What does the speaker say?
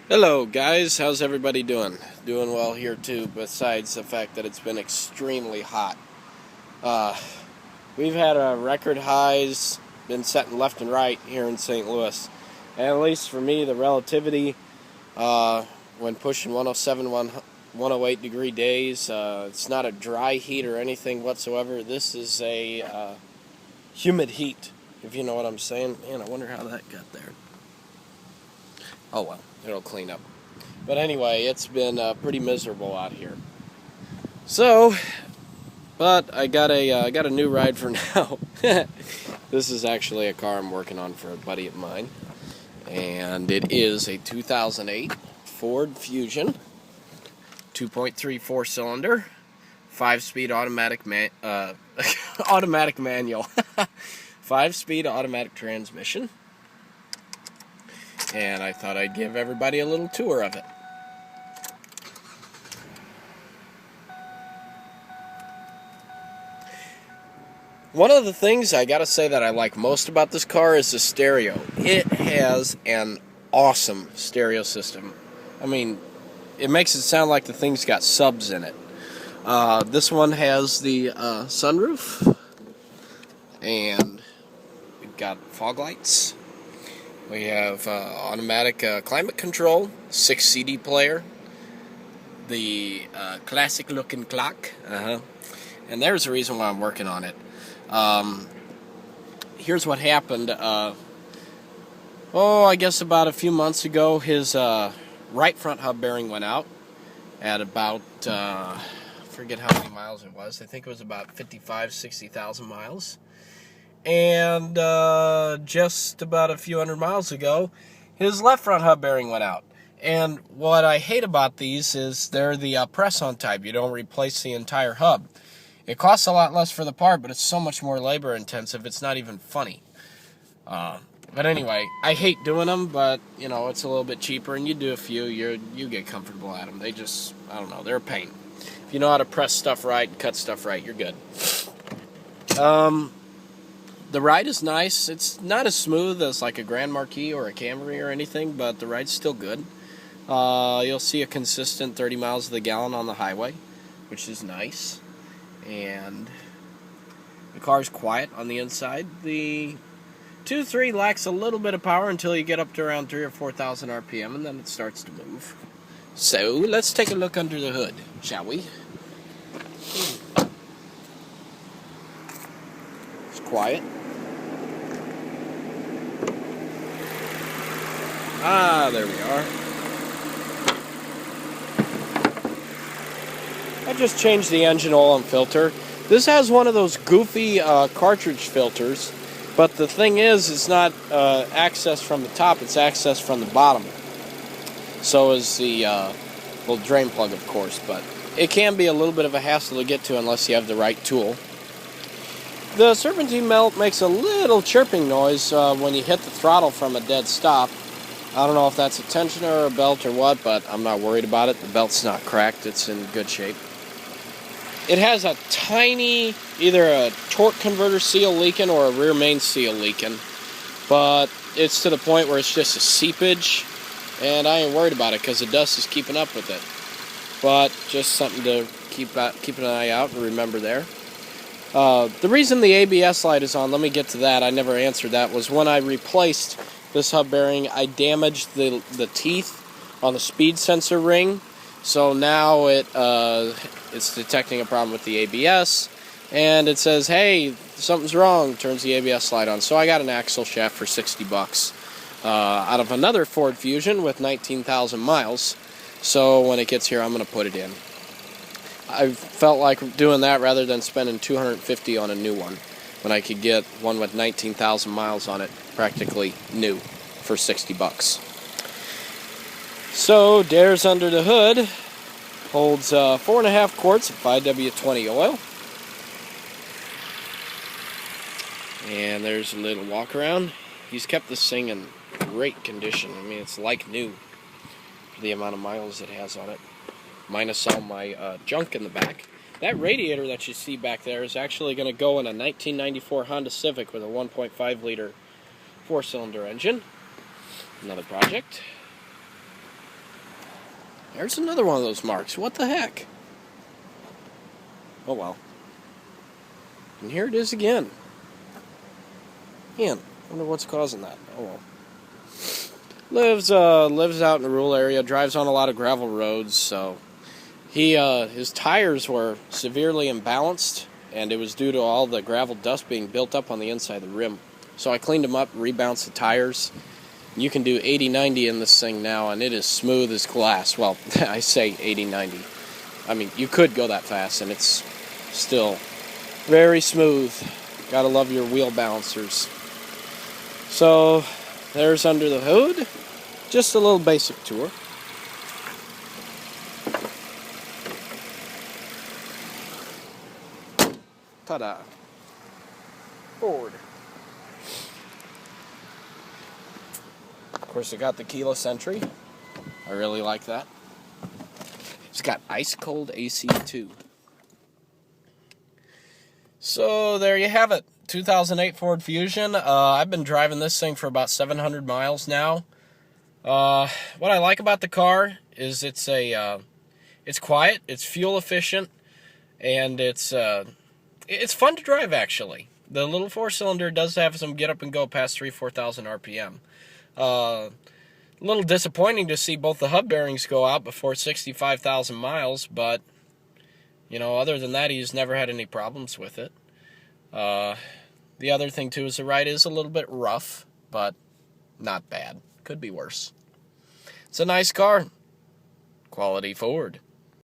Hello guys, how's everybody doing? Doing well here too, besides the fact that it's been extremely hot. We've had record highs, been setting left and right here in St. Louis. And at least for me, the relativity, when pushing 107, 108 degree days, it's not a dry heat or anything whatsoever. This is a humid heat, if you know what I'm saying. Man, I wonder how that got there. Oh well, it'll clean up. But anyway, it's been pretty miserable out here. So, but I got a new ride for now. This is actually a car I'm working on for a buddy of mine, and it is a 2008 Ford Fusion, 2.3 4-cylinder, 5-speed automatic automatic manual, 5-speed automatic transmission. And I thought I'd give everybody a little tour of it. One of the things I gotta say that I like most about this car is the stereo. It has an awesome stereo system. I mean, it makes it sound like the thing's got subs in it. This one has the sunroof, and we've got fog lights. We have automatic climate control, 6 CD player, the classic looking clock, and there's the reason why I'm working on it. Here's what happened. I guess about a few months ago, his right front hub bearing went out at about, I forget how many miles it was. I think it was about 60,000 miles. And just about a few hundred miles ago, his left front hub bearing went out. And what I hate about these is they're the press-on type. You don't replace the entire hub. It costs a lot less for the part, but it's so much more labor-intensive, it's not even funny. But anyway, I hate doing them, but, you know, it's a little bit cheaper, and you do a few, you get comfortable at them. They just, I don't know, they're a pain. If you know how to press stuff right and cut stuff right, you're good. The ride is nice. It's not as smooth as like a Grand Marquis or a Camry or anything, but the ride's still good. You'll see a consistent 30 miles to the gallon on the highway, which is nice. And the car's quiet on the inside. The 2.3 lacks a little bit of power until you get up to around 3,000 or 4,000 RPM, and then it starts to move. So let's take a look under the hood, shall we? It's quiet. There we are. I just changed the engine oil and filter. This has one of those goofy cartridge filters, but the thing is, it's not accessed from the top, it's accessed from the bottom. So is the little drain plug, of course, but it can be a little bit of a hassle to get to unless you have the right tool. The Serpentine Belt makes a little chirping noise when you hit the throttle from a dead stop. I don't know if that's a tensioner or a belt or what, but I'm not worried about it. The belt's not cracked. It's in good shape. It has a tiny, either a torque converter seal leaking or a rear main seal leaking, but it's to the point where it's just a seepage, and I ain't worried about it because the dust is keeping up with it. But just something to keep an eye out and remember there. The reason the ABS light is on, let me get to that, I never answered that, was when I replaced this hub bearing, I damaged the teeth on the speed sensor ring, so now it's detecting a problem with the ABS, and it says, hey, something's wrong, turns the ABS light on. So I got an axle shaft for $60 out of another Ford Fusion with 19,000 miles, so when it gets here, I'm going to put it in. I felt like doing that rather than spending $250 on a new one, when I could get one with 19,000 miles on it, practically new, for $60. So, Dare's under the hood holds 4.5 quarts of 5W20 oil. And there's a little walk around. He's kept this thing in great condition. I mean, it's like new for the amount of miles it has on it, minus all my junk in the back. That radiator that you see back there is actually going to go in a 1994 Honda Civic with a 1.5 liter 4-cylinder engine. Another project. There's another one of those marks. What the heck? Oh well. And here it is again. Man, I wonder what's causing that. Oh well. Lives out in a rural area, drives on a lot of gravel roads, so his tires were severely imbalanced, and it was due to all the gravel dust being built up on the inside of the rim. So I cleaned them up, rebounced the tires. You can do 80-90 in this thing now, and it is smooth as glass. Well, I say 80-90. I mean, you could go that fast, and it's still very smooth. Gotta love your wheel balancers. So, there's under the hood. Just a little basic tour. Ta-da. Ford. Of course, it got the keyless entry. I really like that. It's got ice-cold AC too. So, there you have it. 2008 Ford Fusion. I've been driving this thing for about 700 miles now. What I like about the car is it's quiet, it's fuel efficient, and it's fun to drive actually. The little 4-cylinder does have some get up and go past 4,000 RPM. A little disappointing to see both the hub bearings go out before 65,000 miles, but you know, other than that, he's never had any problems with it. The other thing too is the ride is a little bit rough, but not bad. Could be worse. It's a nice car. Quality Ford.